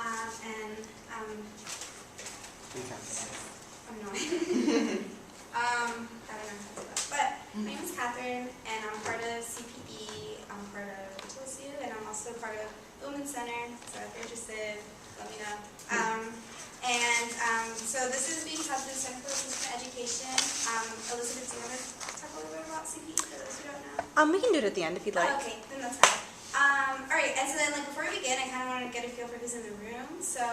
and I'm not. I don't know how to do that. But my name is Catherine, and I'm part of CPE. I'm part of HLSU, and I'm also part of the Women's Center. So if you're interested, let me know. So this is being taught through the Center for Christian Education. Elizabeth, do you want to talk a little bit about CPE for those who don't know? We can do it at the end if you'd like. Okay, then that's fine. Alright, and so then before we begin, I kind of want to get a feel for who's in the room. So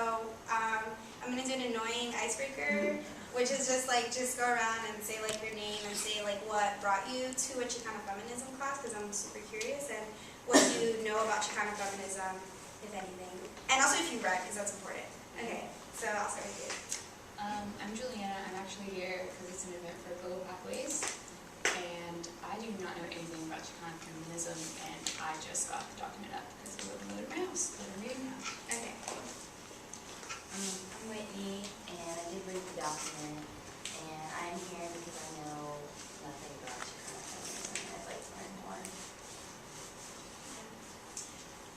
I'm going to do an annoying icebreaker, which is just go around and say your name and say what brought you to a Chicana Feminism class, because I'm super curious, and what you know about Chicana Feminism, if anything. And also if you read, because that's important. Okay, so I'll start with you. I'm Juliana. I'm actually here because it's an event for Global Pathways, and I do not know anything about Chicana Feminism, and I just got the document up because it was loaded in my house. Okay. I'm Whitney, and I did read the document, and I'm here because I know nothing about Chicana Feminism, and I'd like to learn more.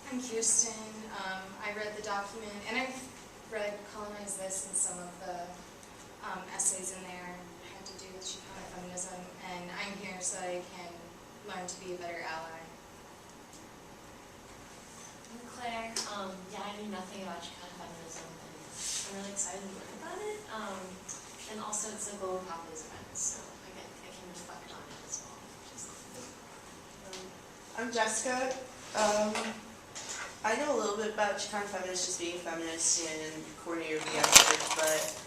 I'm Kirsten. I read the document, and I've read Colonize This and some of the essays in there had to do with Chicana Feminism, and I'm here so I can learn to be a better ally. I'm Claire. I knew nothing about Chicana Feminism, and I'm really excited to learn about it. And also it's a Global Pathways event, so I can reflect on it as well. I'm Jessica. I know a little bit about Chicana feminists, just being a feminist and coordinator of the effort, but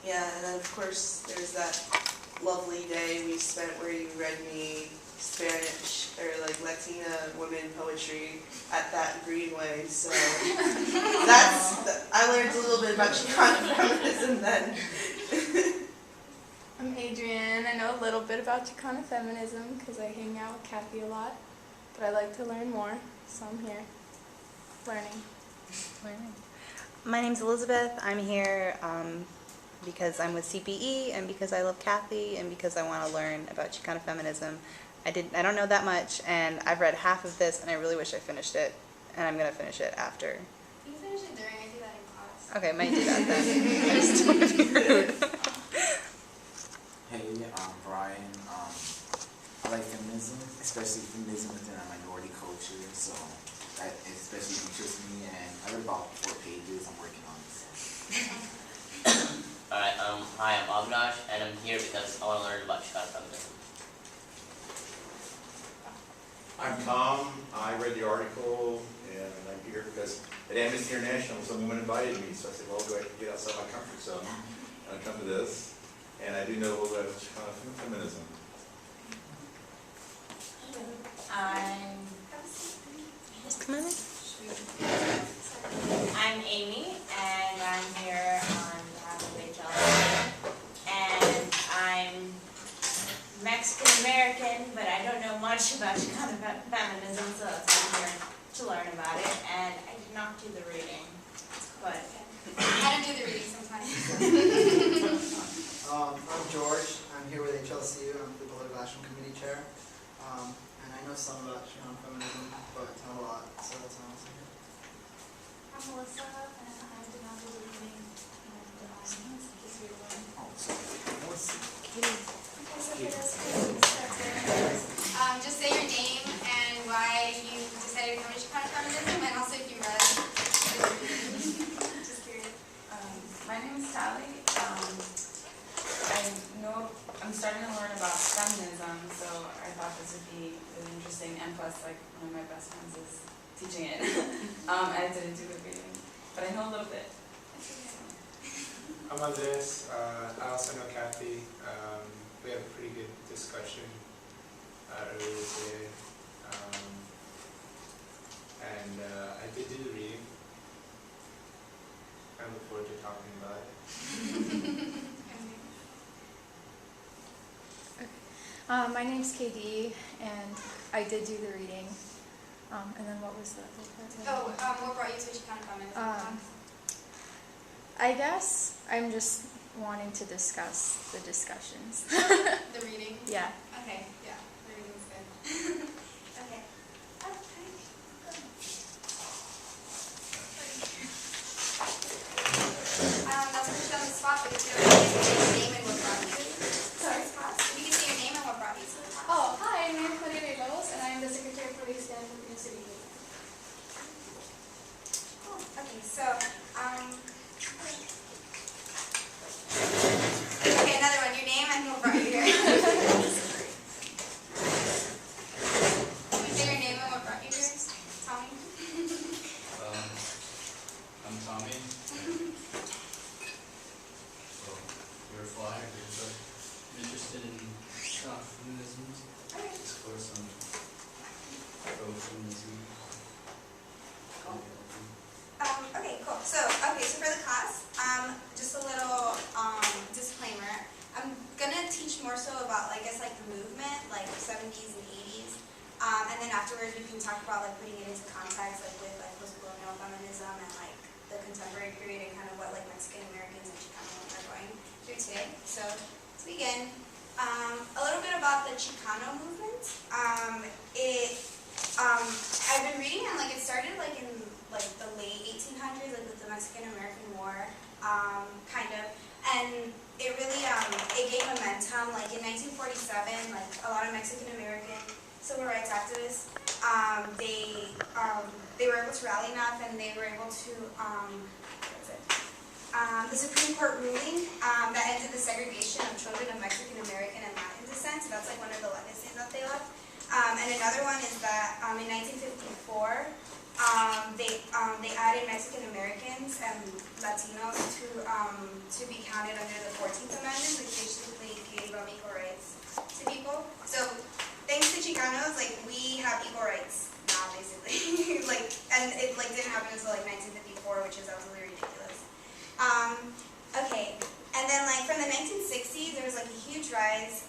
yeah, and then of course there's that lovely day we spent where you read me Spanish or Latina women poetry at that Greenway, so I learned a little bit about Chicana feminism then. I'm Adrienne. I know a little bit about Chicana Feminism because I hang out with Kathy a lot, but I like to learn more, so I'm here learning. My name's Elizabeth. I'm here because I'm with CPE and because I love Kathy and because I want to learn about Chicana feminism. I don't know that much, and I've read half of this, and I really wish I finished it, and I'm going to finish it after. You can finish it during, I do that in class. Okay, might do that then. I just don't want to be rude. Hey, I'm Brian. I like feminism, especially feminism within our minority culture, so that especially interests me, and I read about 4 pages. I'm working on it. Alright, hi, I'm Avinash, and I'm here because I want to learn about Chicana feminism. I'm Tom. I read the article, and I'm here because at Amnesty International, some woman invited me, so I said, well, go ahead and get outside my comfort zone and come to this. And I do know a little bit about Chicana feminism. I'm Amy, and I'm here on behalf of HLSU, and I'm Mexican-American, but I don't know much about Chicana feminism, so that's why I'm here to learn about it, and I did not do the reading, but I don't do the reading sometimes. I'm George. I'm here with HLSU. I'm the Political Action Committee Chair. And I know some about Chicana feminism, but not a lot, so that's why I'm also here. I'm Melissa, and I did not do the reading, and just here to learn. Just say your name and why you decided to come to Chicana Feminism, and also if you read. Just curious. My name is Sally. I'm starting to learn about feminism, so I thought this would be really interesting, and plus, one of my best friends is teaching it. I didn't do the reading, but I know a little bit. I'm Andres. I also know Kathy. We had a pretty good discussion earlier today, and I did do the reading. I look forward to talking about it. My name's KD, and I did do the reading. And then what was the other part? What brought you to Chicana Feminism? I guess I'm just wanting to discuss the discussions. The reading? Yeah. Okay, yeah, the reading's good. Okay. so, okay, another one. Your name and what brought you here. Can you say your name and what brought you here? Tommy? I'm Tommy. So, you're a flyer. I'm interested in feminism. Okay. Explore some pro-feminism. Okay, cool. So for the class, just a little disclaimer. I'm gonna teach more so about, I guess, like the movement, like the 70s and 80s, and then afterwards we can talk about like putting it into context, like with like post-colonial feminism and like the contemporary period and kind of what like Mexican-Americans and Chicanos are going through today. So to begin, a little bit about the Chicano movement. I've been reading and like it started like in like the late 1800s, like with the Mexican-American War, kind of, and it really it gained momentum. Like in 1947, like a lot of Mexican-American civil rights activists, they were able to rally enough, and they were able to the Supreme Court ruling that ended the segregation of children of Mexican-American and Latin descent. So that's like one of the legacies that they left. And another one is that in 1954, they added Mexican-Americans and Latinos to be counted under the 14th Amendment, which basically gave equal rights to people. So thanks to Chicanos, like we have equal rights now, basically. And it like didn't happen until like 1954, which is absolutely ridiculous. Okay, and then like from the 1960s, there was like a huge rise.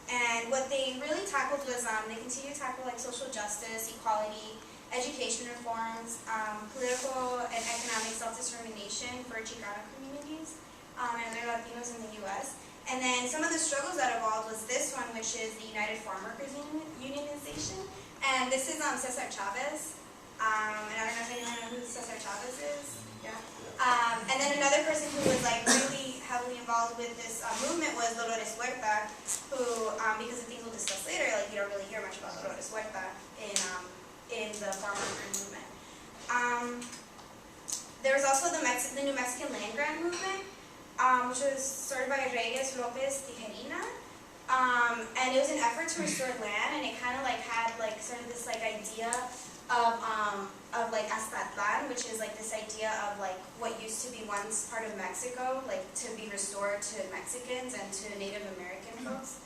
And what they really tackled was they continued to tackle like social justice, equality, education reforms, political and economic self-determination for Chicano communities and other Latinos in the U.S. And then some of the struggles that evolved was this one, which is the United Farm Workers Unionization. And this is Cesar Chavez. And I don't know if anyone knows who Cesar Chavez is. Yeah. And then another person who was like really heavily involved with this movement was Dolores Huerta, who, because of things we'll discuss later, like you don't really hear much about Dolores Huerta in the farm worker movement. There was also the New Mexican Land Grant movement, which was started by Reyes Lopez Tijerina. And it was an effort to restore land, and it kind of like had like sort of this like idea of like Aztlan, which is like this idea of like what used to be once part of Mexico, like to be restored to Mexicans and to Native American folks.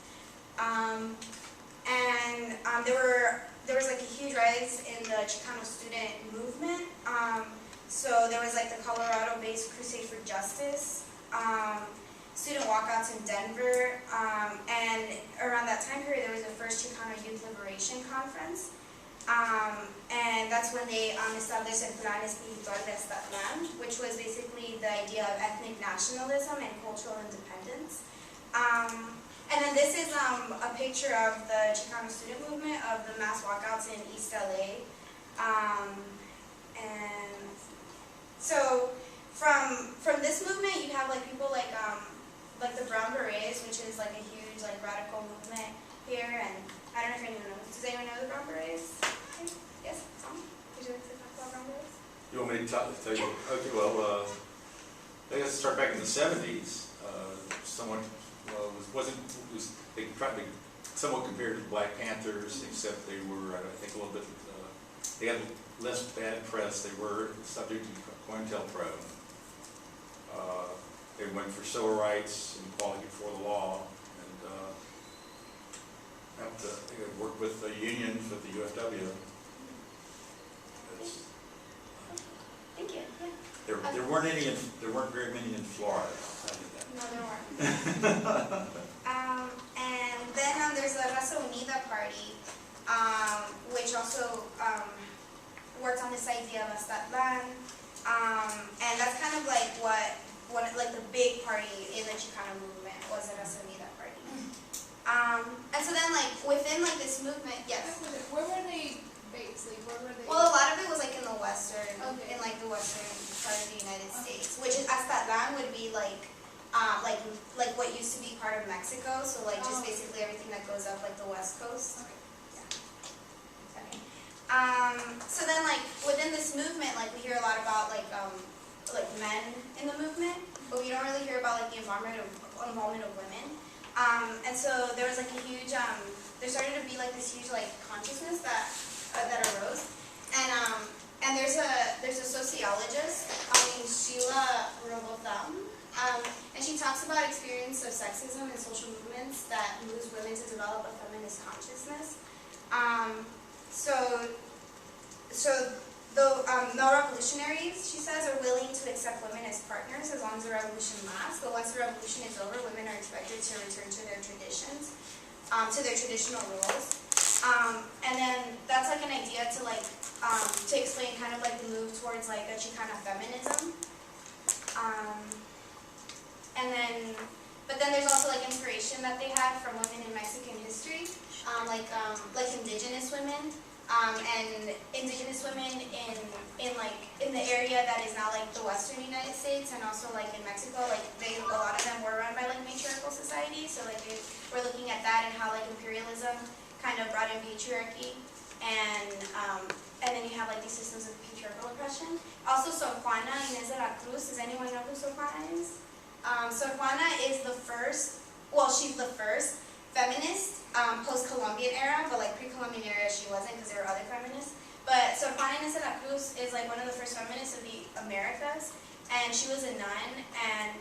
There was like a huge rise in the Chicano student movement. So there was like the Colorado-based Crusade for Justice, student walkouts in Denver, and around that time period there was the first Chicano Youth Liberation Conference. And that's when they established El Plan Espiritual de Aztlan, which was basically the idea of ethnic nationalism and cultural independence. And then this is a picture of the Chicano student movement of the mass walkouts in East LA. And so from this movement, you have like people like the Brown Berets, which is like a huge like radical movement here. And I don't know if anyone knows. Does anyone know the Brown Berets? Yes, Tom? Would you like to talk about Brown Berets? You want me to tell you? Yeah. Okay, well, I guess start back in the 70s. Someone they tried to somewhat compared to the Black Panthers, except they were, I think, a little bit, they had less bad press. They were subject to COINTELPRO. They went for civil rights and equality before the law, and they worked with the unions, with the UFW. Thank you. Yeah. There weren't very many in Florida. I did that. No, there weren't. And then there's the Raza Unida Party, which also worked on this idea of Aztlan, and that's kind of like like the big party in the Chicano movement was the Raza Unida Party. And so then like within like this movement, yes. Where were they based? Like where were they? Well, a lot of it was like in the western, in like the western part of the United States, which is Aztlan would be like what used to be part of Mexico, so like just basically everything that goes up like the west coast. Okay. Yeah. Okay. So then like within this movement, like we hear a lot about like like men in the movement, but we don't really hear about like the involvement of women. And so there was like a huge, there started to be like this huge like consciousness that arose, and there's a sociologist named Sheila Robotham, and she talks about experience of sexism in social movements that moves women to develop a feminist consciousness. Male revolutionaries, she says, are willing to accept women as partners as long as the revolution lasts. But once the revolution is over, women are expected to return to their traditions, to their traditional roles. And then that's like an idea to like to explain kind of like the move towards like a Chicana feminism. But then there's also like inspiration that they had from women in Mexican history, like indigenous women. And indigenous women in the area that is now like the Western United States and also like in Mexico, like a lot of them were run by like matriarchal societies. So like we're looking at that and how like imperialism kind of brought in patriarchy, and then you have like these systems of patriarchal oppression. Also, Sor Juana Inés de la Cruz. Does anyone know who Sor Juana is? Sor Juana is the first. Well, she's the first feminist post-Columbian era, but like pre-Columbian era she wasn't because there were other feminists. But so Juana Inés de la Cruz is like one of the first feminists of the Americas, and she was a nun, and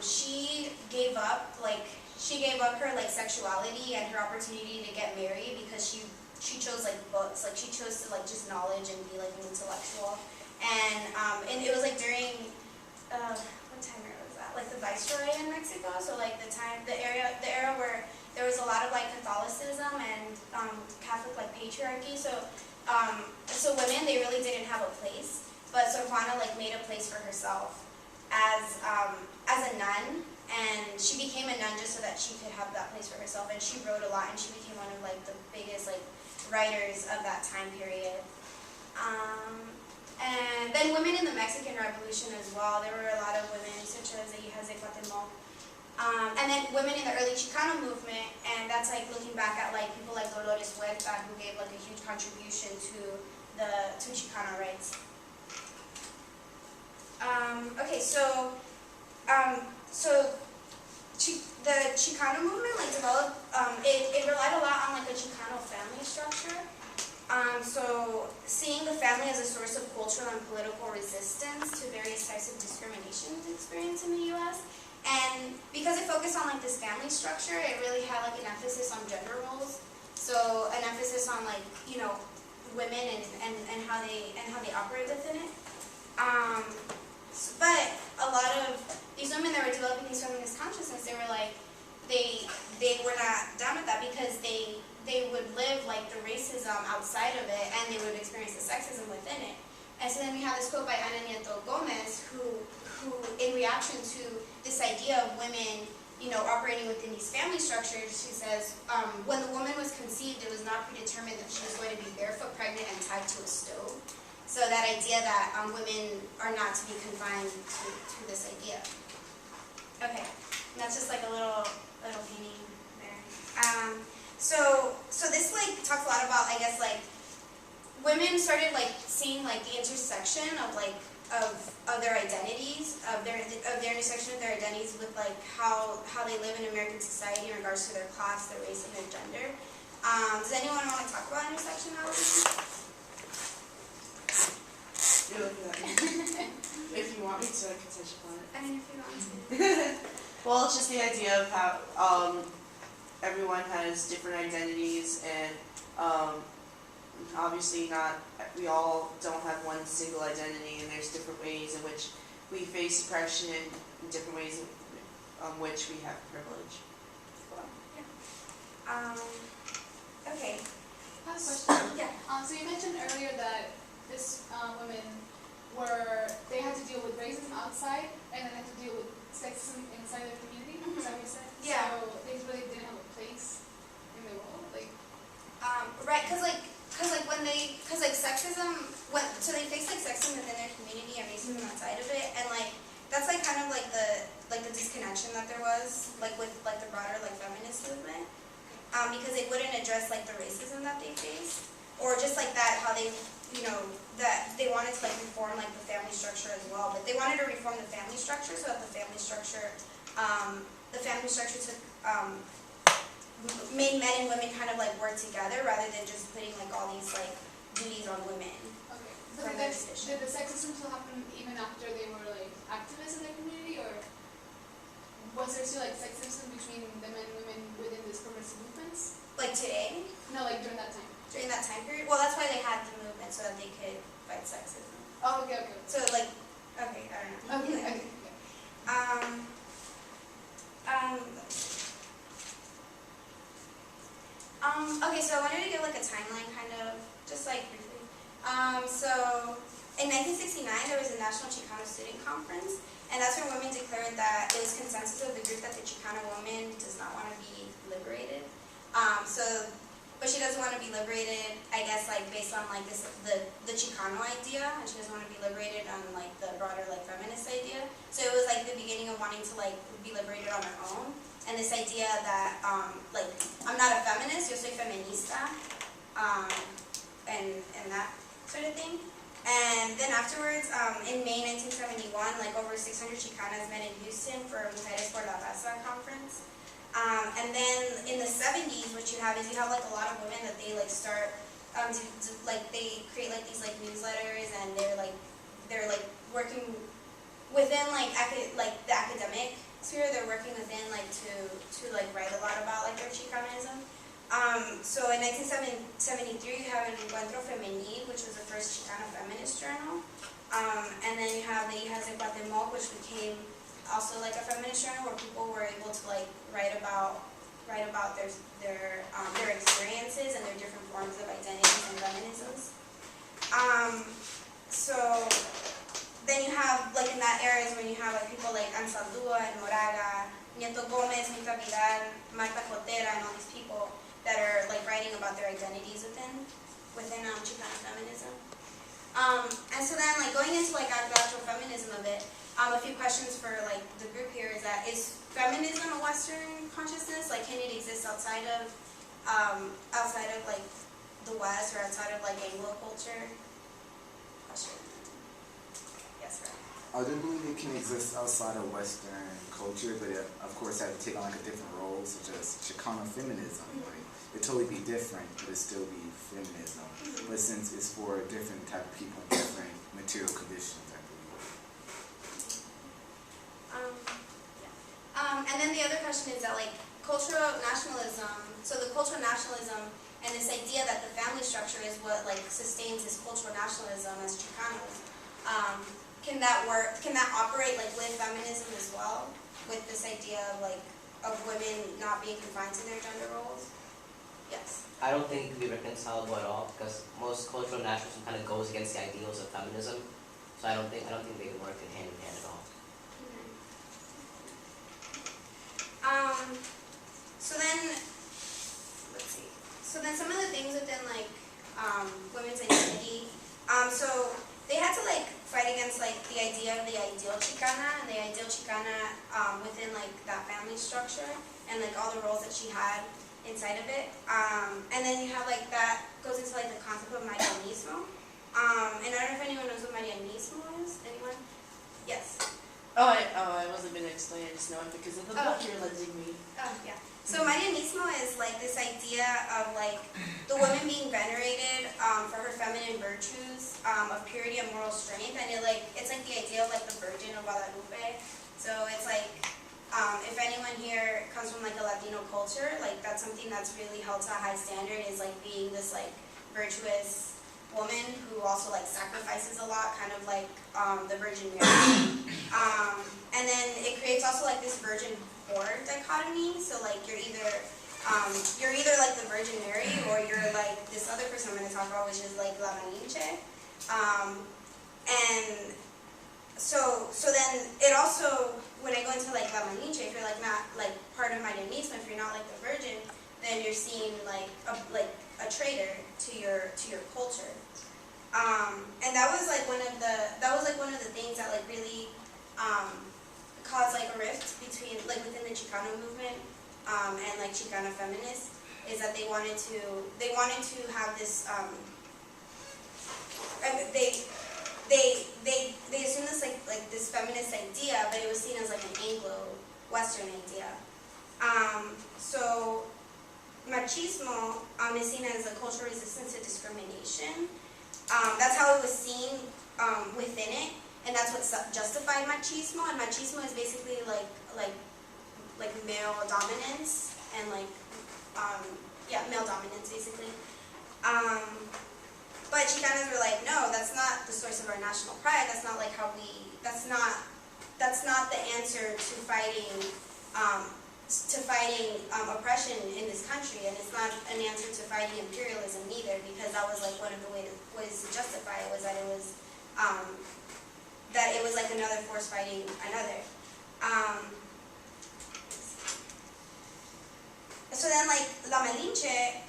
she gave up her like sexuality and her opportunity to get married because she chose like books, like she chose to like just knowledge and be like an intellectual, and it was like during what time era was that? Like the Viceroy in Mexico, so like the era where there was a lot of like Catholicism and Catholic like patriarchy. So women, they really didn't have a place, but Sor Juana like made a place for herself as a nun, and she became a nun just so that she could have that place for herself. And she wrote a lot, and she became one of like the biggest like writers of that time period. And then women in the Mexican Revolution as well. There were a lot of women such as Hijas de Cuauhtémoc. And then women in the early Chicano movement, and that's like looking back at like people like Dolores Huerta, who gave like a huge contribution to Chicano rights. Okay, the Chicano movement like developed. It relied a lot on like a Chicano family structure. So seeing the family as a source of cultural and political resistance to various types of discrimination experienced in the U.S. And because it focused on like this family structure, it really had like an emphasis on gender roles. So an emphasis on like, you know, women and how they operate within it. But a lot of these women that were developing these feminist consciousness, they were like, they were not down with that because they would live like the racism outside of it, and they would experience the sexism within it. And so then we have this quote by Ana Nieto Gomez, who in reaction to this idea of women, you know, operating within these family structures, she says, when the woman was conceived, it was not predetermined that she was going to be barefoot, pregnant, and tied to a stove. So that idea that women are not to be confined to this idea. Okay, and that's just like a little painting there. So this like talks a lot about, I guess, like women started like seeing like the intersection of like of their identities, of their intersection of their identities with like how they live in American society in regards to their class, their race, and their gender. Does anyone want to talk about intersectionality? You're looking at me. If you want me to, I can touch upon it. I mean, if you want to. Well, it's just the idea of how everyone has different identities, and obviously we all don't have one single identity, and there's different ways in which we face oppression and different ways in which we have privilege. Cool. Yeah. Okay. I have a question. Yeah. So you mentioned earlier that women they had to deal with racism outside, and then had to deal with sexism inside their community. Is that what you said? Yeah. So they really didn't have a place in the world, like. Right, because sexism, so they face like sexism within their community and racism outside of it, and like that's like kind of like the disconnection that there was like with like the broader like feminist movement, because it wouldn't address like the racism that they faced. or just like that, how they, that they wanted to like reform like the family structure as well, but they wanted to reform the family structure so that the family structure took, made men and women kind of like work together rather than just putting like all these like duties on women. Okay. From But their did position. the sexism still happen even after they were like activists in their community, or was there still like sexism between the men and women within these progressive movements? Like today, No, like during that time. during that time period, well, that's why they had the movement so that they could fight sexism. Oh, okay, okay. So like, okay, I don't know. Okay, okay, okay. Okay, so I wanted to give like a timeline kind of, just like briefly. So in 1969 there was a National Chicana Student Conference, and that's when women declared that it was consensus of the group that the Chicana woman does not want to be liberated. But she doesn't want to be liberated, I guess, like based on like this the Chicano idea, and she doesn't want to be liberated on like the broader like feminist idea. So it was like the beginning of wanting to like be liberated on her own, and this idea that like I'm not a feminist, yo soy feminista, and that sort of thing. And then afterwards, in May 1971, like over 600 Chicanas met in Houston for Mujeres por la Paz conference. And then in the 70s, what you have is you have like a lot of women that they like start, like they create like these like newsletters, and they're like working within like the academic sphere. They're working within like to like write a lot about like their Chicanism. So in 1973, you have Encuentro Femenil, which was the first Chicana feminist journal. And then you have the Hijas de Guatemala, which became also like a feminist journal where people were able to like write about their experiences and their different forms of identities and feminisms. So then you have like in that era is when you have like people like Ansaldúa and Moraga, Nieto Gomez, Mita Vidal, Marta Cotera, and all these people that are like writing about their identities within Chicana feminism. And so then like going into like the actual feminism of it, a few questions for like the group here is that, is feminism a Western consciousness? Like, can it exist outside of like the West or outside of like Anglo culture? Question. Yes, right. I do believe it can exist outside of Western culture, but it, of course, have to take on like a different role, such as Chicana feminism. Like, it'd totally be different, but it'd still be feminism. But since it's for a different type of people, different material conditions, I believe. And then the other question is that like cultural nationalism, so the cultural nationalism and this idea that the family structure is what like sustains this cultural nationalism as Chicanos, can that work, can that operate like with feminism as well, with this idea of like of women not being confined to their gender roles? Yes. I don't think it can be reconcilable at all, because most cultural nationalism kind of goes against the ideals of feminism. So I don't think they can work hand in hand at all. So then, let's see. So then some of the things within like women's identity. So they had to like fight against like the idea of the ideal Chicana and the ideal Chicana within like that family structure and like all the roles that she had inside of it. And then you have like that goes into like the concept of Marianismo. And I don't know if anyone knows what Marianismo is. Anyone? Yes. I wasn't going to explain, I just know it because of the book you're lending me. Oh, yeah. So Marianismo is like this idea of like the woman being venerated for her feminine virtues of purity and moral strength, and it's like the idea of like the Virgin of Guadalupe. So it's like if anyone here comes from like a Latino culture, like that's something that's really held to a high standard, is like being this like virtuous woman who also like sacrifices a lot, kind of like the Virgin Mary. And then it creates also like this virgin whore dichotomy. So like you're either like the Virgin Mary, or you're like this other person I'm going to talk about, which is like La Malinche. And so then it also, when I go into like La Malinche, if you're like not like part of Marianismo, if you're not like the Virgin, then you're seen like a traitor to your culture. And that was like one of the things that like really caused like a rift between like within the Chicano movement and like Chicana feminists, is that they wanted to have this, they assumed this like this feminist idea, but it was seen as like an Anglo-Western idea. So machismo is seen as a cultural resistance to discrimination. That's how it was seen within it, and that's what justified machismo. And machismo is basically like male dominance and male dominance basically. But Chicanas were like, no, that's not the source of our national pride. That's not like how we. That's not the answer to fighting oppression in this country, and it's not an answer to fighting imperialism either, because that was like one of the ways to justify it was that it was like another force fighting another. So then, like La Malinche,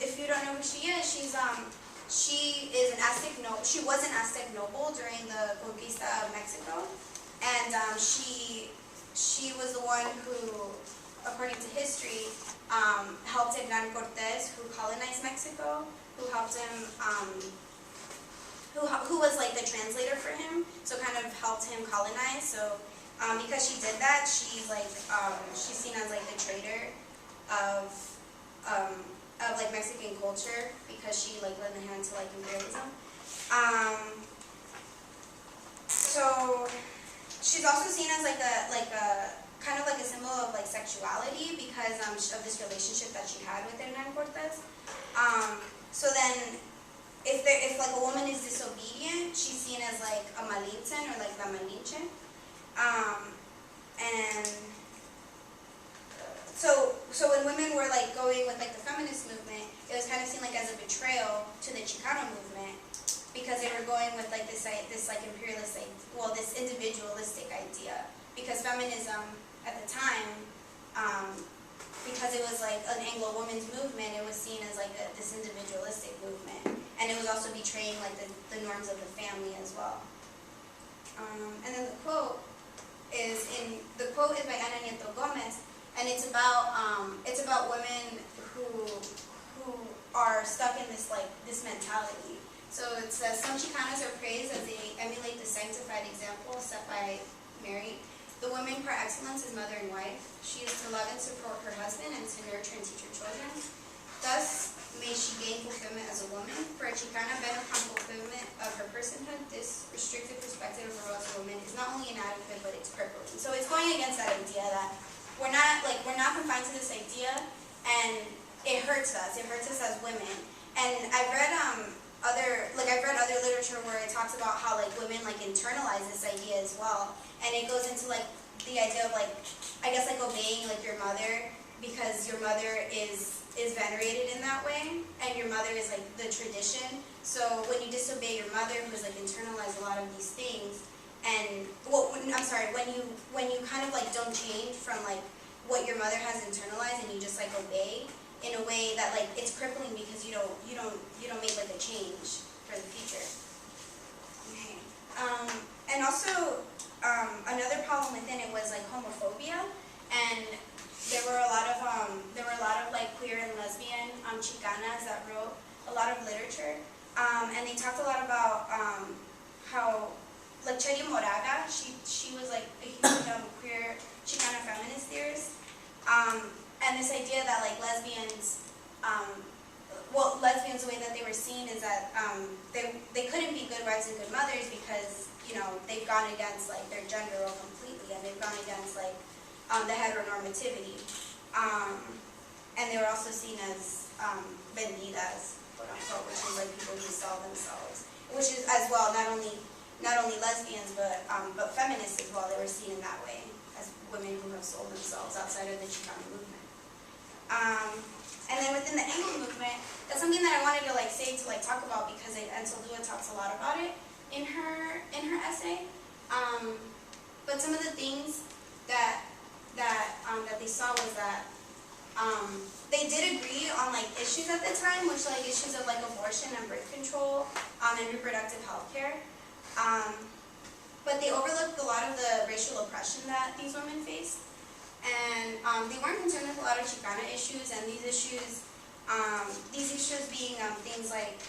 if you don't know who she is, she is an Aztec noble. She was an Aztec noble during the conquista of Mexico, and she was the one who, according to history, helped Hernán Cortés, who colonized Mexico, who helped him, who was like the translator for him, so kind of helped him colonize. So because she did that, she's seen as like the traitor of like Mexican culture, because she like led the hand to like imperialism. So she's also seen as like a kind of like a symbol of like sexuality, because of this relationship that she had with Hernán Cortés. So then if like a woman is disobedient, she's seen as like a malintzen, or like la malinche. And so when women were like going with like the feminist movement, it was kind of seen like as a betrayal to the Chicano movement, because they were going with like this like imperialist, this individualistic idea. Because feminism at the time, because it was like an Anglo women's movement, it was seen as like this individualistic movement, and it was also betraying like the norms of the family as well. And then the quote is by Ana Nieto Gomez, and it's about women who are stuck in this mentality. So it says, some Chicanas are praised as they emulate the sanctified example set by Mary. The woman par excellence is mother and wife. She is to love and support her husband, and to nurture and teach her children. Thus may she gain fulfillment as a woman. For a Chicana bent upon fulfillment of her personhood, this restricted perspective of her role as a woman is not only inadequate, but it's crippling. So it's going against that idea that we're not confined to this idea, and it hurts us. It hurts us as women. And I've read other literature where it talks about how like women like internalize this idea as well, and it goes into like the idea of like, I guess like obeying like your mother, because your mother is venerated in that way, and your mother is like the tradition. So when you disobey your mother, who's like internalized a lot of these things, and when you kind of like don't change from like what your mother has internalized, and you just like obey in a way that like it's crippling, because you don't make like a change for the future. Okay. And also another problem within it was like homophobia, and there were a lot of like queer and lesbian Chicanas that wrote a lot of literature, and they talked a lot about how like Chedi Moraga, she was like a huge queer Chicana feminist theorist, and this idea that like lesbians, the way that they were seen is that they couldn't be good wives and good mothers, because they've gone against like their gender role completely, and they've gone against like the heteronormativity, and they were also seen as vendidas, quote unquote, which is like people who sell themselves, which is as well not only lesbians but feminists as well. They were seen in that way, as women who have sold themselves outside of the Chicana movement. And then within the Anglo movement, that's something that I wanted to like say to like talk about, because Talua talks a lot about it in her essay. But some of the things that they saw was that they did agree on like issues at the time, which like issues of like abortion and birth control and reproductive health care. But they overlooked a lot of the racial oppression that these women faced. and they weren't concerned with a lot of Chicana issues, and these issues being things like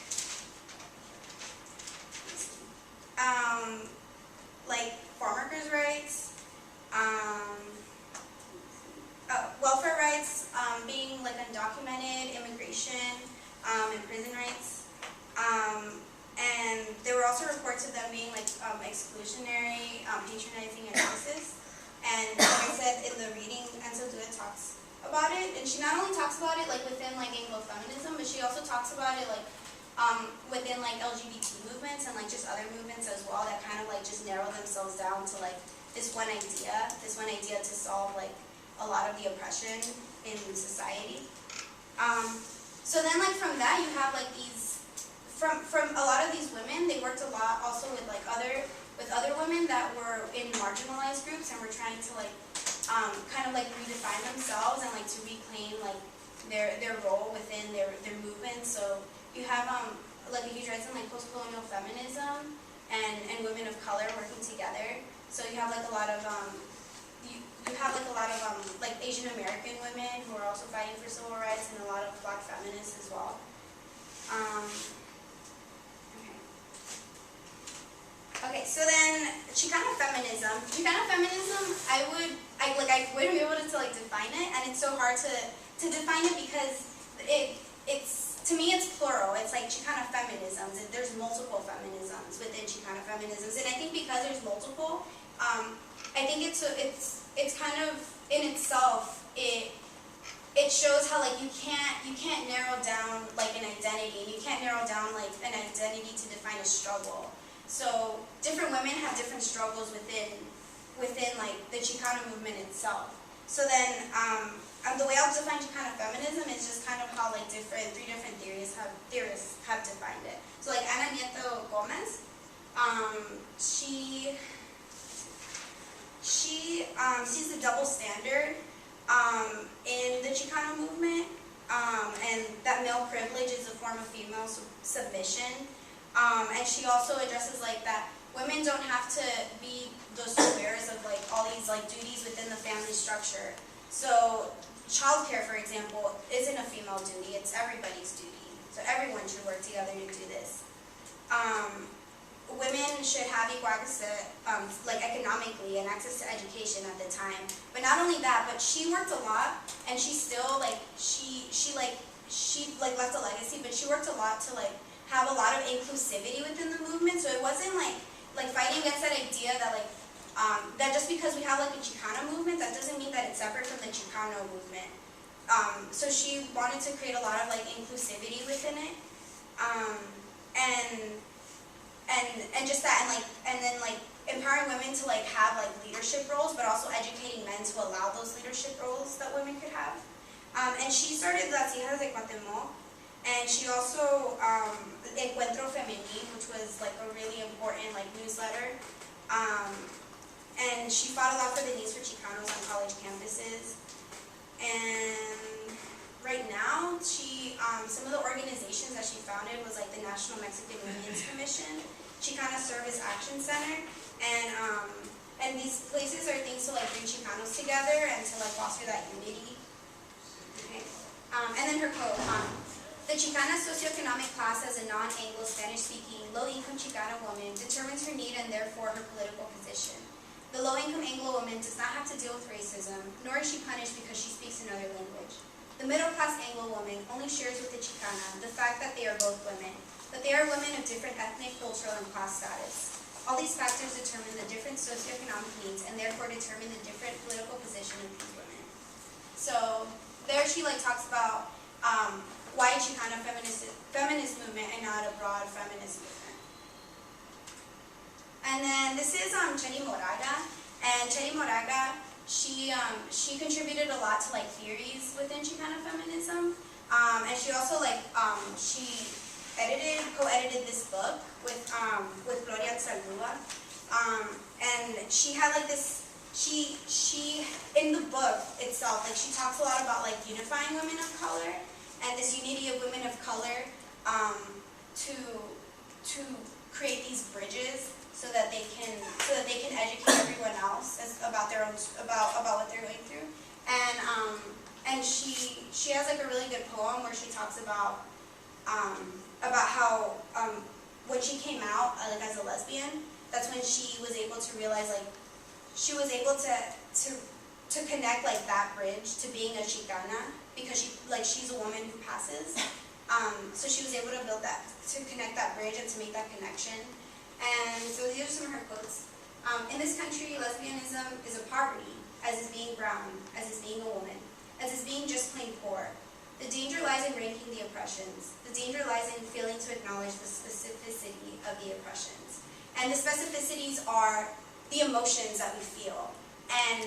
farm workers' rights, welfare rights, being like undocumented, immigration, and prison rights. And there were also reports of them being like exclusionary, patronizing, and racist. And like I said in the reading, Ansel Duet talks about it, and she not only talks about it like within like Anglo-feminism, but she also talks about it like within like LGBT movements and like just other movements as well that kind of like just narrow themselves down to like this one idea to solve like a lot of the oppression in society. So then like from that you have like these, from a lot of these women, they worked a lot also with like other women that were in marginalized groups and were trying to like kind of like redefine themselves and like to reclaim like their role within their movement. So you have like a huge rise in like post-colonial feminism and women of color working together. So you have like a lot of you have like a lot of like Asian American women who are also fighting for civil rights, and a lot of Black feminists as well. Okay, so then Chicana feminism. Chicana feminism, I wouldn't be able to like define it, and it's so hard to define it because it's to me it's plural. It's like Chicana feminisms, and there's multiple feminisms within Chicana feminisms, and I think because there's multiple, I think it's kind of in itself it shows how like you can't narrow down like an identity, and you can't narrow down like an identity to define a struggle. So different women have different struggles within like the Chicana movement itself. So then the way I'll define Chicana feminism is just kind of how like three different theorists have defined it. So like Ana Nieto Gomez, she sees the double standard in the Chicana movement, and that male privilege is a form of female submission. And she also addresses like that women don't have to be those bearers of like all these like duties within the family structure. So childcare, for example, isn't a female duty; it's everybody's duty. So everyone should work together to do this. Women should have equal access, like economically, and access to education at the time. But not only that, but she worked a lot, and she still like she left a legacy. But she worked a lot to like have a lot of inclusivity within the movement. So it wasn't like fighting against that idea that like that just because we have like a Chicana movement, that doesn't mean that it's separate from the Chicano movement. So she wanted to create a lot of like inclusivity within it, and just that, and then empowering women to like have like leadership roles, but also educating men to allow those leadership roles that women could have. And she started Las Hijas de Cuauhtémoc, and she also Encuentro Femenil, which was like a really important like newsletter. And she fought a lot for the needs for Chicanos on college campuses. And right now, some of the organizations that she founded was like the National Mexican-Americans Commission, Chicana Service Action Center, and these places are things to like bring Chicanos together and to like foster that unity. Okay. And then her quote, the Chicana socioeconomic class as a non-Anglo Spanish-speaking, low-income Chicana woman determines her need and therefore her political position. The low-income Anglo woman does not have to deal with racism, nor is she punished because she speaks another language. The middle-class Anglo woman only shares with the Chicana the fact that they are both women, but they are women of different ethnic, cultural, and class status. All these factors determine the different socioeconomic needs and therefore determine the different political position of these women. So there she like talks about why Chicana feminist movement and not a broad feminist movement. And then this is Cheri Moraga, and Cheri Moraga, she contributed a lot to like theories within Chicana feminism, and she also like she co-edited this book with Gloria Zaldúa, and she had like this. She in the book itself, like she talks a lot about like unifying women of color and this unity of women of color to create these bridges so that they can educate everyone else about their own about what they're going through. And she has like a really good poem where she talks about how when she came out like as a lesbian, that's when she was able to realize like she was able to connect like that bridge to being a Chicana, because she's a woman who passes. So she was able to build that, to connect that bridge and to make that connection. And so these are some of her quotes. In this country, lesbianism is a poverty, as is being brown, as is being a woman, as is being just plain poor. The danger lies in ranking the oppressions. The danger lies in failing to acknowledge the specificity of the oppressions. And the specificities are the emotions that we feel. And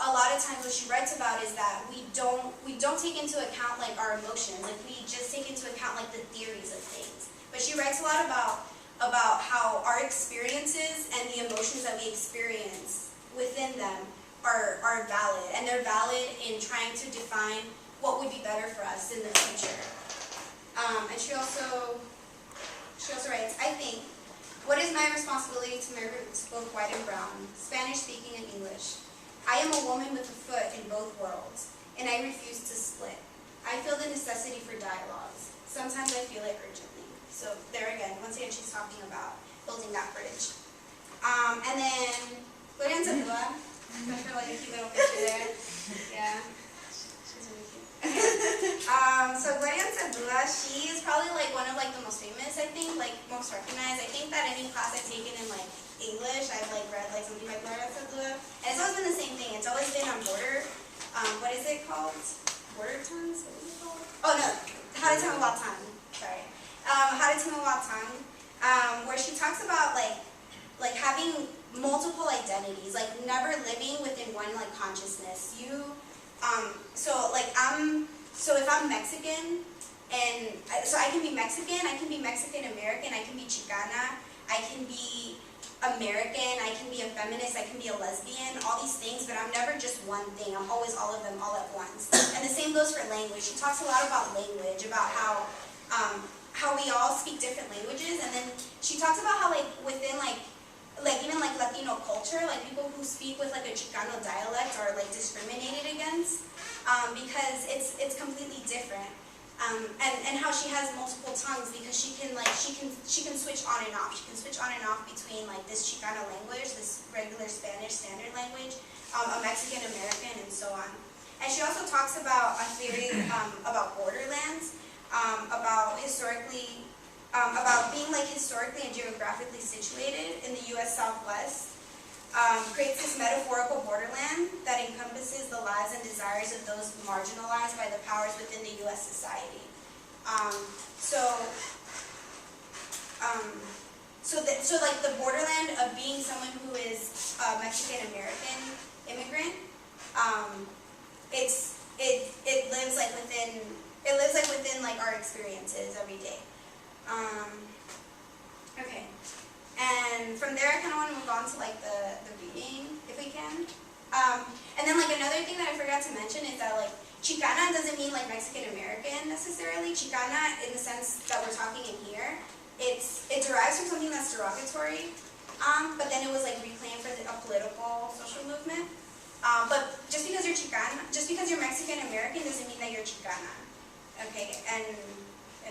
a lot of times what she writes about is that we don't take into account like our emotions. Like we just take into account like the theories of things. But she writes a lot about how our experiences and the emotions that we experience within them are valid. And they're valid in trying to define what would be better for us in the future. And she also writes, I think, what is my responsibility to my roots, both white and brown, Spanish speaking and English? I am a woman with a foot in both worlds, and I refuse to split. I feel the necessity for dialogues. Sometimes I feel it urgently. So there again, once again, she's talking about building that bridge. And then, Gloria Anzaldúa, especially like a cute little picture there. Yeah. She's really cute. So Gloria Anzaldúa, she is probably like one of like the most famous, I think, like most recognized. I think that any class I've taken in like English, I've like read like something by Gloria Anzaldúa. And it's always been the same thing. It's always been on border. What is it called? Border tongues? What is it called? Oh no, How to Timuhuatán. Sorry. How to Timuhuatán, where she talks about like having multiple identities, like never living within one like consciousness. So if I'm Mexican, and so I can be Mexican, I can be Mexican-American, I can be Chicana, I can be American, I can be a feminist, I can be a lesbian, all these things, but I'm never just one thing. I'm always all of them all at once. And the same goes for language. She talks a lot about language, about how we all speak different languages, and then she talks about how like within like even like Latino culture, like people who speak with like a Chicano dialect are like discriminated against, because it's completely different. And how she has multiple tongues because she can switch on and off. She can switch on and off between like this Chicano language, this regular Spanish standard language, a Mexican-American, and so on. And she also talks about a theory about borderlands, about being like historically and geographically situated in the U.S. Southwest. Creates this metaphorical borderland that encompasses the lives and desires of those marginalized by the powers within the U.S. society. So like the borderland of being someone who is a Mexican-American immigrant, it lives like within like our experiences every day. Okay. And from there, I kind of want to move on to like the reading, if we can. And then like another thing that I forgot to mention is that like Chicana doesn't mean like Mexican-American necessarily. Chicana, in the sense that we're talking in here, it derives from something that's derogatory, but then it was like reclaimed for a political social movement. But just because you're Chicana, just because you're Mexican-American doesn't mean that you're Chicana. Okay, and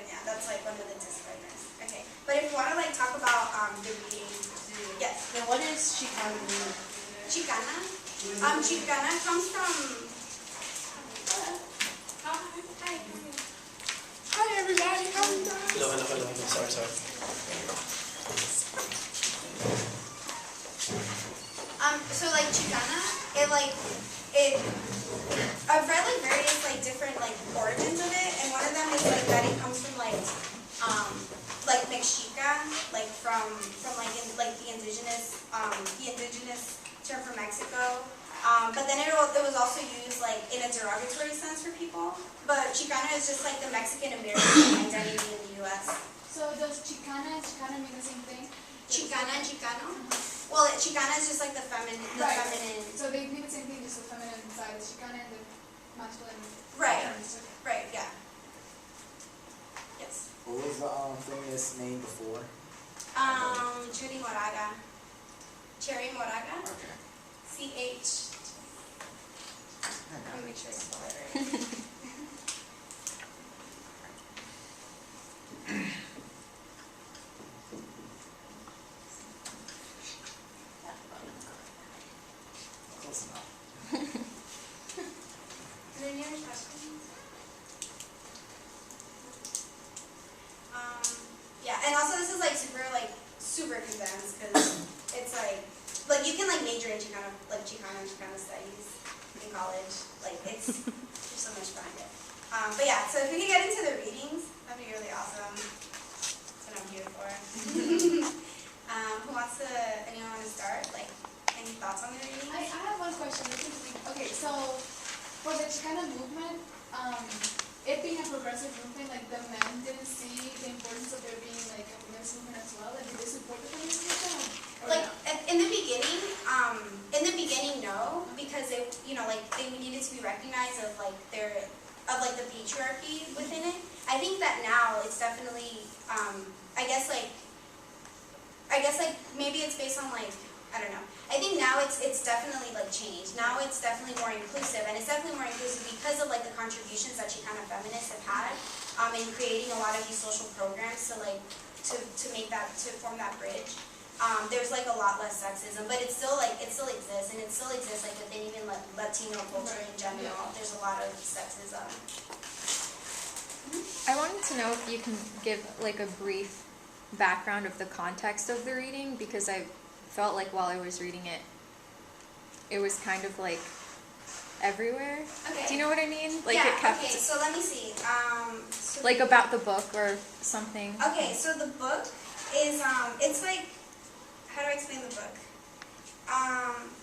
yeah, that's like one of the disclaimers. Okay, but if you want to like talk about the reading, yes. Now what is Chicana mean? Chicana? Chicana comes from. Hi everybody, how are you doing? Hello, sorry. So like Chicana, I've read like various like different like origins of it, and one of them is like that it comes from like Mexica, like from like the indigenous term for Mexico. But then it was also used like in a derogatory sense for people. But Chicana is just like the Mexican-American identity in the U.S. So does Chicana and Chicana mean the same thing? Chicana and Chicano? Well, Chicana is just like the feminine. So they mean the same thing, just the feminine side. Chicana and the masculine. Right. Right. Yeah. Yes. What was the feminist name before? Cherry Moraga. Cherry Moraga. Okay. CH. Let me make sure I spell it right. Close enough. Are there any other questions? Yeah, and also this is like super condensed because it's like you can like major in Chicana studies in college. Like there's so much behind it. But yeah, so if we can get into the readings, that'd be really awesome. That's what I'm here for. Anyone want to start? Like, any thoughts on the readings? I have one question. Okay, so for the Chicana movement, it being a progressive movement, like the men didn't see the importance of there being like a women's movement as well. Like, did they support the feminist movement? Like in the beginning, no, because they needed to be recognized of like the patriarchy within it. I think that now it's definitely, I guess maybe it's based on like, I don't know. I think now it's definitely like changed. Now it's definitely more inclusive, and it's definitely more inclusive because of like the contributions that Chicana feminists have had in creating a lot of these social programs to form that bridge. There's like a lot less sexism, but it still exists, and it still exists like within even Latino culture in general. There's a lot of sexism. I wanted to know if you can give like a brief background of the context of the reading, because I felt like while I was reading it, it was kind of like everywhere. Okay. Do you know what I mean? Like yeah, it kept okay, so let me see. like about the book or something. Okay, so the book is, it's like, how do I explain the book?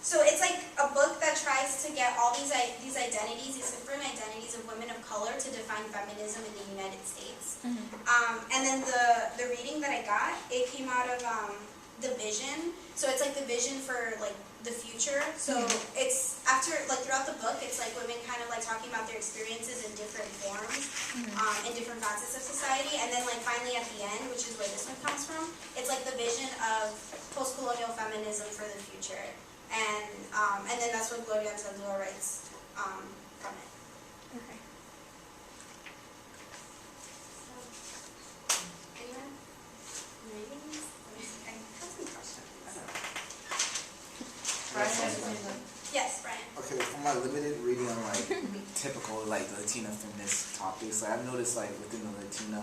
So it's like a book that tries to get all these identities, these different identities of women of color to define feminism in the United States. Mm-hmm. And then the reading that I got, it came out of the vision. So it's like the vision for like the future. So it's after, like throughout the book, it's like women kind of like talking about their experiences in different forms, in different facets of society. And then like finally at the end, which is where this one comes from, it's like the vision of post-colonial feminism for the future. And then that's what Gloria Anzaldúa writes from it. Okay. Anyone? Readings? I have some questions. Yes, Brian. Okay, from my limited reading on like typical like Latina feminist topics, like I've noticed like within the Latina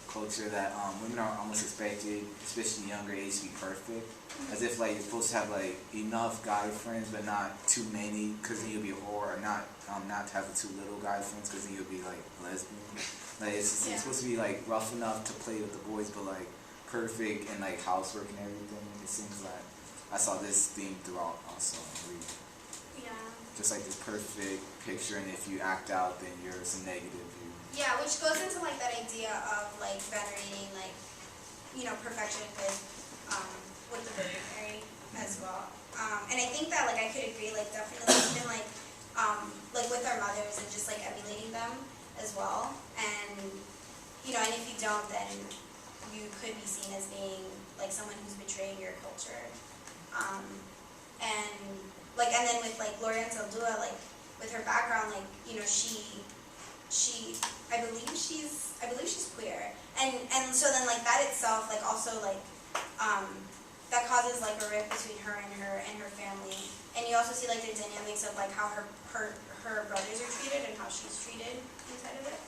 culture that women are almost expected, especially younger age, to be perfect. As if like you're supposed to have like enough guy friends but not too many, because then you'll be a whore, or not to have too little guy friends because then you'll be like lesbian. Like it's supposed to be like rough enough to play with the boys but like perfect and like housework and everything. It seems like I saw this theme throughout also in the reading. Yeah. Just like this perfect picture, and if you act out then you're some negative. Yeah, which goes into like that idea of like venerating like, perfection with the Virgin Mary as well. And I think that like I could agree, like definitely even like with our mothers and just like emulating them as well. And and if you don't, then you could be seen as being like someone who's betraying your culture. And then with like Gloria Anzaldúa, like with her background, like I believe she's queer, and so then like that itself like also like that causes like a rift between her and her family, and you also see like the dynamics of like how her brothers are treated and how she's treated inside of it.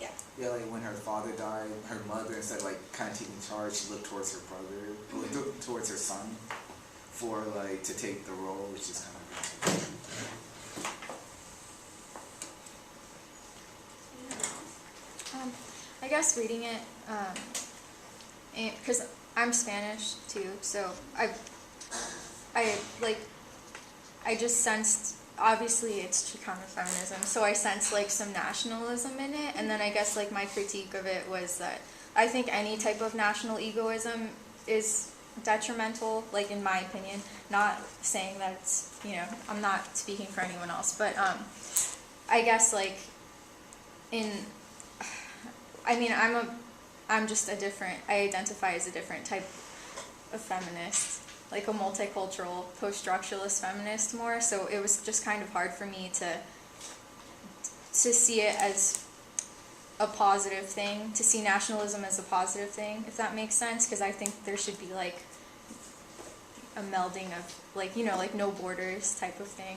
Yeah. Yeah, like when her father died, her mother, instead of like kind of taking charge, she looked towards her brother, looked towards her son, for like to take the role, which is kind of good. I guess reading it, because I'm Spanish too, so I just sensed, obviously it's Chicana feminism, so I sensed like some nationalism in it, and then I guess like my critique of it was that I think any type of national egoism is detrimental, like in my opinion, not saying that it's, I'm not speaking for anyone else, but I guess like I'm just I identify as a different type of feminist, like a multicultural post-structuralist feminist more, so it was just kind of hard for me to see it as a positive thing, to see nationalism as a positive thing, if that makes sense, because I think there should be like a melding of like, you know, like no borders type of thing.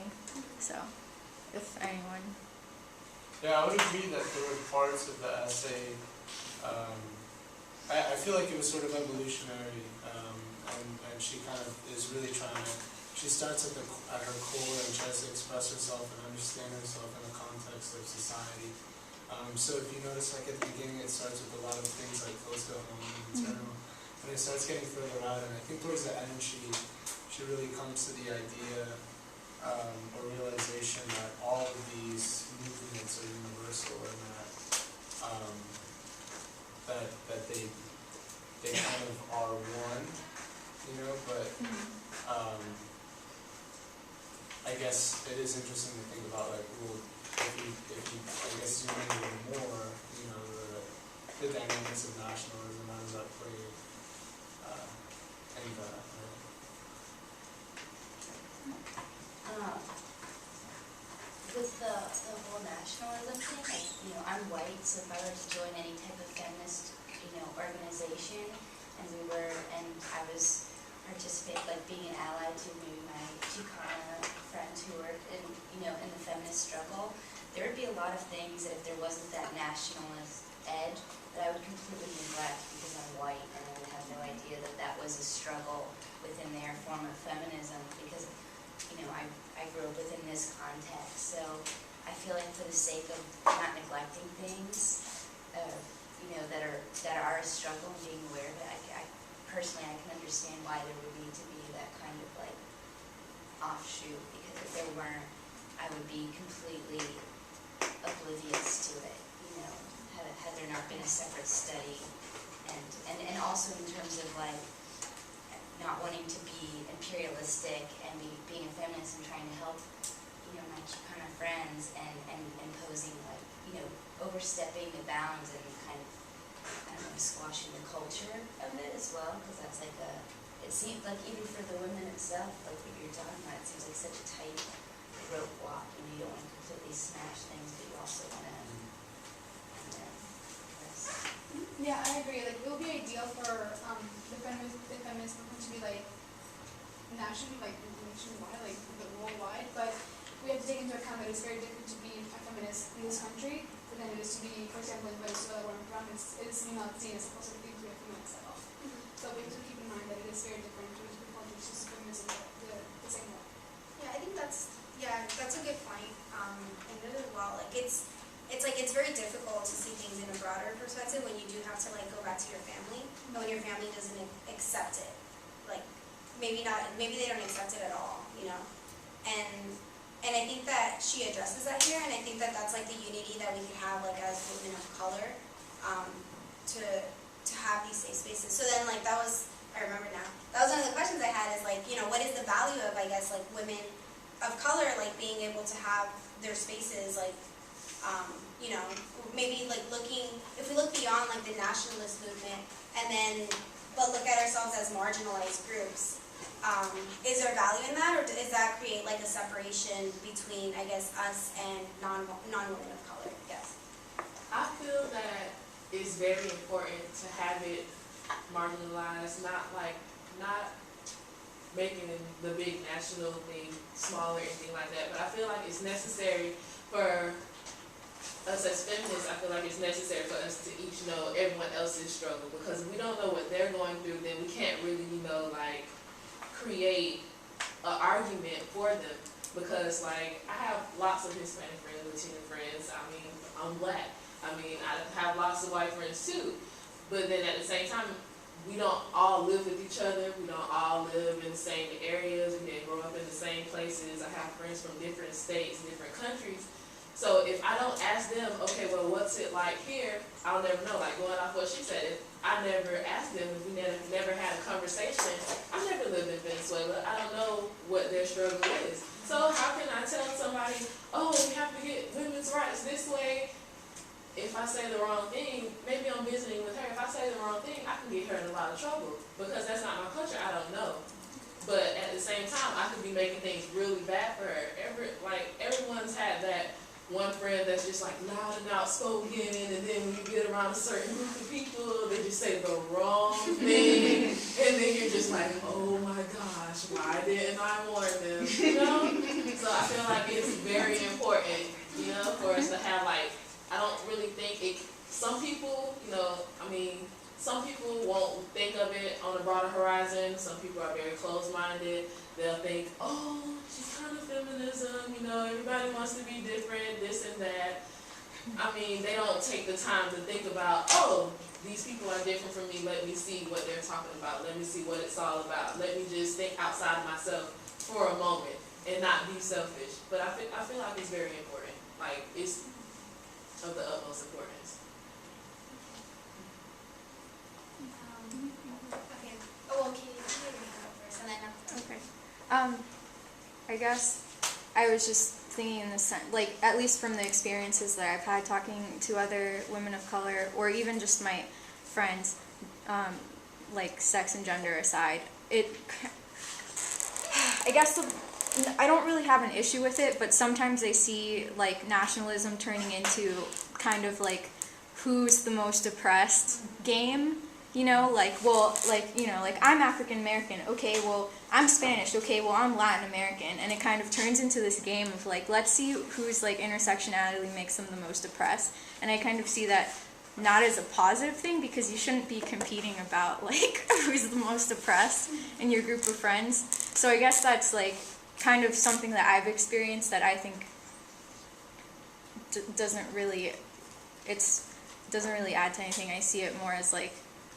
So if anyone. Yeah, I would agree that there were parts of the essay, I feel like it was sort of evolutionary, and she kind of is really trying to, she starts at her core and tries to express herself and understand herself in the context of society. So if you notice, like at the beginning, it starts with a lot of things like close to home and internal, and it starts getting further out, and I think towards the end she really comes to the idea or realization that all of these movements are universal, and that they kind of are one, you know, but I guess it is interesting to think about, like, well, if you I guess zoom in even more, you know, the dynamics of nationalism, how does that play in that? With the whole nationalism thing, like, you know, I'm white, so if I were to join any type of feminist, you know, organization, and I was like being an ally to maybe my Chicana friends who work in, you know, in the feminist struggle, there would be a lot of things that if there wasn't that nationalist edge, that I would completely neglect because I'm white, and I would have no idea that that was a struggle within their form of feminism, because, you know, I grew up within this context. So I feel like for the sake of not neglecting things, you know, that are a struggle and being aware of it, I personally can understand why there would need to be that kind of like offshoot, because if there weren't, I would be completely oblivious to it, you know, had there not been a separate study, and also in terms of like not wanting to be imperialistic and being a feminist and trying to help, you know, my Chicana friends and imposing, like, you know, overstepping the bounds and kind of, I don't know, squashing the culture of it as well, because that's like it seems like even for the women itself, like what you're talking about, it seems like such a tight rope walk, and you don't want to completely smash things, but you also want to, Yeah, I agree. Like, it would be ideal for the feminist movement to be like nationally, like nationwide, like worldwide. But we have to take into account that it's very different to be a feminist in this country than it is to be, for example, in Venezuela, where I'm from. It's not seen as a positive thing to be a feminist at all. So we have to keep in mind that it is very different to people who just feminism the same way. Yeah, I think that's a good point. And it as well. Like it's very difficult to see things in a broader perspective when you do have to like go back to your family, and when your family doesn't accept it. Like maybe they don't accept it at all, you know. And I think that she addresses that here, and I think that that's like the unity that we can have like as women of color, to have these safe spaces. So then like I remember now. That was one of the questions I had, is like, you know, what is the value of, I guess, like women of color like being able to have their spaces, like, you know, maybe like if we look beyond like the nationalist movement but look at ourselves as marginalized groups, is there value in that, or does that create like a separation between, I guess, us and non-women of color? Yes. I feel that it's very important to have it marginalized, not making the big national thing smaller or anything like that, but I feel like it's necessary for us as feminists. I feel like it's necessary for us to each know everyone else's struggle, because if we don't know what they're going through, then we can't really, you know, like create an argument for them. Because like I have lots of Hispanic friends, Latino friends. I mean, I'm black. I mean, I have lots of white friends too. But then at the same time, we don't all live with each other. We don't all live in the same areas. We didn't grow up in the same places. I have friends from different states, different countries. So if I don't ask them, okay, well, what's it like here, I'll never know. Like going off what she said, if I never asked them, if we never had a conversation, I've never lived in Venezuela. I don't know what their struggle is. So how can I tell somebody, oh, we have to get women's rights this way? If I say the wrong thing, maybe I'm visiting with her. If I say the wrong thing, I can get her in a lot of trouble, because that's not my culture. I don't know. but at the same time, I could be making things really bad for her. Everyone's had that one friend that's just like loud and outspoken, and then when you get around a certain group of people, they just say the wrong thing, and then you're just like, oh my gosh, why didn't I warn them? You know? So I feel like it's very important, you know, for us to have like, I don't really think it, some people, you know, I mean, some people won't think of it on a broader horizon. Some people are very closed-minded. They'll think, oh, Chicana feminism, you know, everybody wants to be different, this and that. I mean, they don't take the time to think about, oh, these people are different from me. Let me see what they're talking about. Let me see what it's all about. Let me just think outside of myself for a moment and not be selfish. But I feel like it's very important. Like, it's of the utmost importance. Okay. Oh, well, Katie, you can go first, and then Okay. I guess I was just thinking in the sense, like, at least from the experiences that I've had talking to other women of color, or even just my friends, like, sex and gender aside, I guess I don't really have an issue with it, but sometimes I see, like, nationalism turning into kind of, like, who's the most oppressed game. You know, like, well, like, you know, like, I'm African-American, okay, well, I'm Spanish, okay, well, I'm Latin-American, and it kind of turns into this game of, like, let's see whose, like, intersectionality makes them the most oppressed, and I kind of see that not as a positive thing, because you shouldn't be competing about, like, who's the most oppressed in your group of friends. So I guess that's, like, kind of something that I've experienced that I think doesn't really add to anything. I see it more as, like,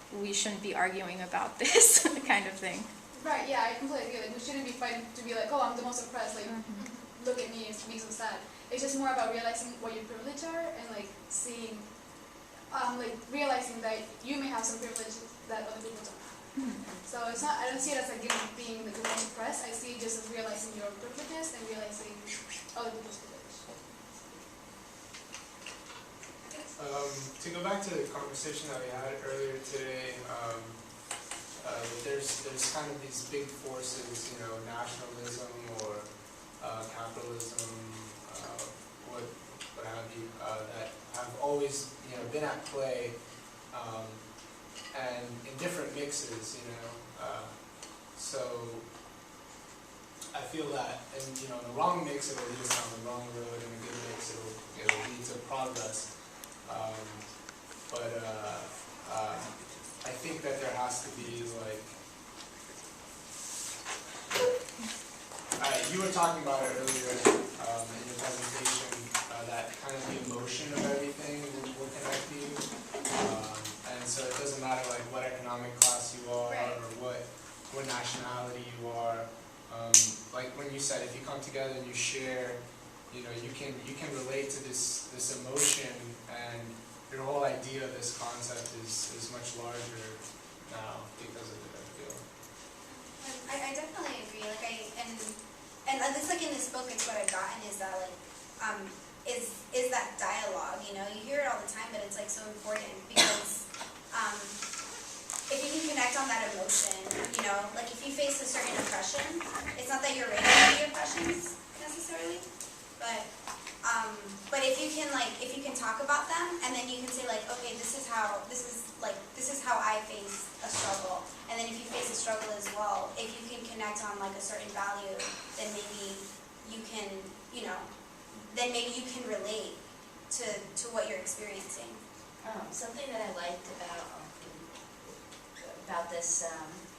we shouldn't be arguing about this kind of thing. Right, yeah, I completely agree. Like, we shouldn't be fighting to be like, oh, I'm the most oppressed, like, look at me, it makes me sad. It's just more about realizing what your privilege are and, like, seeing, like, realizing that you may have some privileges that other people don't have. So it's not, I don't see it as, like, being the most oppressed. I see it just as realizing your privileges and realizing other people's privileges. To go back to the conversation that we had earlier today, there's kind of these big forces, you know, nationalism or capitalism, what have you, that have always, you know, been at play, and in different mixes, you know. So I feel that, and you know, the wrong mix it'll lead us down the wrong road, and a good mix it'll lead to progress. I think that there has to be, like, you were talking about it earlier in your presentation, that kind of the emotion of everything will connect you, and so it doesn't matter, like, what economic class you are, or what nationality you are. Like when you said, if you come together and you share, you know, you can relate to this emotion, and your whole idea of this concept is much larger now because of it, I feel. I definitely agree. Like, and at least, like, in this book, it's what I've gotten is that, like, is that dialogue. You know, you hear it all the time, but it's, like, so important because if you can connect on that emotion, you know, like, if you face a certain oppression, it's not that you're ready for the oppressions necessarily, but if you can talk about them, and then you can say, like, okay, this is how I face a struggle, and then if you face a struggle as well, if you can connect on, like, a certain value, then maybe you can, you know, then maybe you can relate to what you're experiencing. Something that I liked about this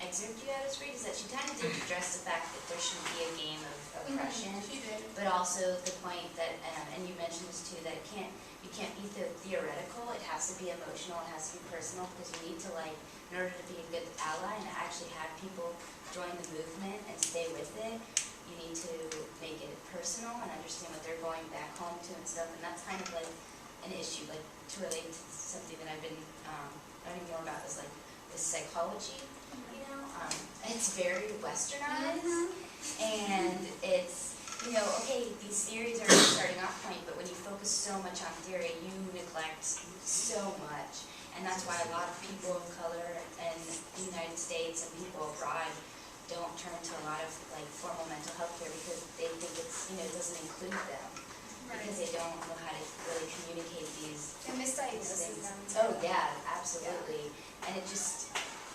excerpt you had us read is that she kind of did address the fact that there should be a game of oppression, but also the point that, and you mentioned this too, that you can't be theoretical, it has to be emotional, it has to be personal, because you need to, like, in order to be a good ally and to actually have people join the movement and stay with it, you need to make it personal and understand what they're going back home to and stuff, and that's kind of like an issue, like, to relate to something that I've been learning more about is, like, this psychology, you know, it's very westernized, and it's, you know, okay, these theories are a starting off point, but when you focus so much on theory, you neglect so much, and that's why a lot of people of color in the United States and people abroad don't turn into a lot of like formal mental health care because they think it's, it doesn't include them. Because they don't know how to really communicate these And misdiagnoses things. them. Oh yeah, absolutely. And it just,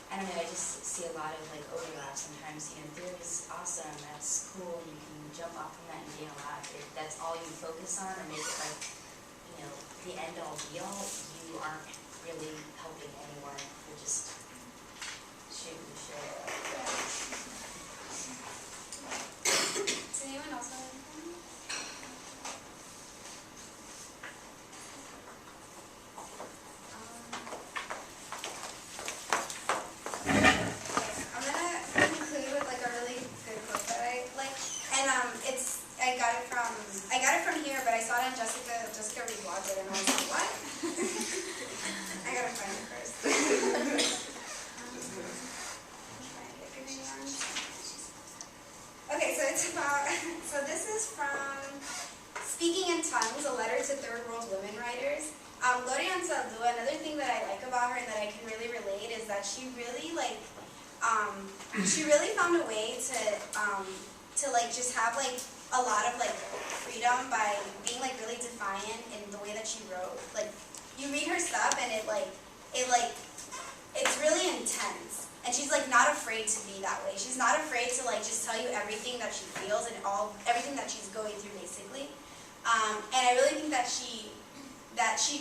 I don't know, I just see a lot of like overlap sometimes. Theory is awesome, that's cool, you can jump off from that and gain a lot. If that's all you focus on or make it like, the end all be all, you aren't really helping anyone. You're just shooting the shit. Does anyone else have anything? I'm gonna conclude with like a really good quote that I like, and I got it from here, but I saw it on Jessica reblogged it, and I was like, what? I gotta find it first. Okay, so it's about, so this is from Speaking in Tongues, a letter to third world women writers. Gloria Anzaldúa, another thing that I like about her and that I can really relate is that she really found a way to like just have like a lot of like freedom by being like really defiant in the way that she wrote. Like you read her stuff and it's really intense. And she's like not afraid to be that way. She's not afraid to like just tell you everything that she feels and everything that she's going through basically. And I really think that she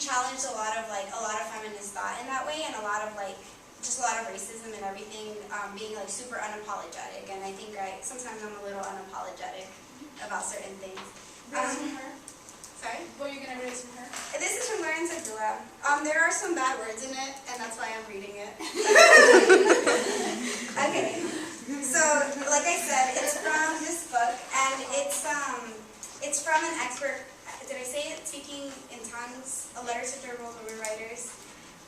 challenged a lot of feminist thought in that way, and a lot of racism and everything, being like super unapologetic. And I think sometimes I'm a little unapologetic about certain things. From her? Sorry? What are you gonna raise from her? This is from Gloria Anzaldúa. There are some bad words in it, and that's why I'm reading it. Okay. So, like I said, it's from this book, and it's from an expert. Did I say it? Speaking in Tongues, a letter to third world women writers.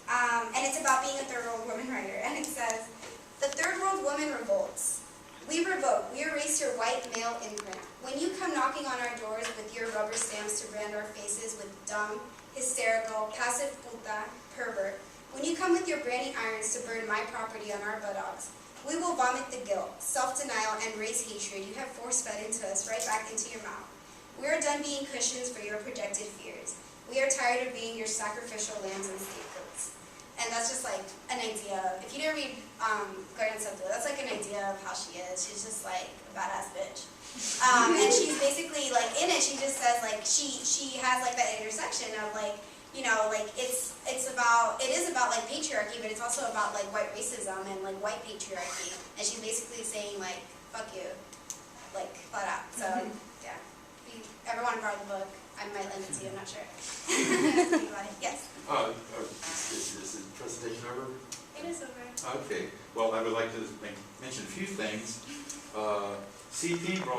And it's about being a third world woman writer. And it says, the third world woman revolts. We revoke, we erase your white male imprint. When you come knocking on our doors with your rubber stamps to brand our faces with dumb, hysterical, passive puta, pervert. When you come with your branding irons to burn my property on our buttocks, we will vomit the guilt, self-denial, and race hatred you have force-fed into us right back into your mouth. We are done being cushions for your projected fears. We are tired of being your sacrificial lambs and scapegoats. And that's just like an idea of, if you didn't read Gloria Anzaldúa, that's like an idea of how she is. She's just like a badass bitch. And she's basically like, in it she just says like, she has like that intersection of like, it is about like patriarchy, but it's also about like white racism and like white patriarchy. And she's basically saying like, fuck you, like flat out. So yeah, if you ever want to borrow the book, I might lend it to you, I'm not sure. Yes? Is the presentation over? It is over. Okay, well, I would like to mention a few things. CP brought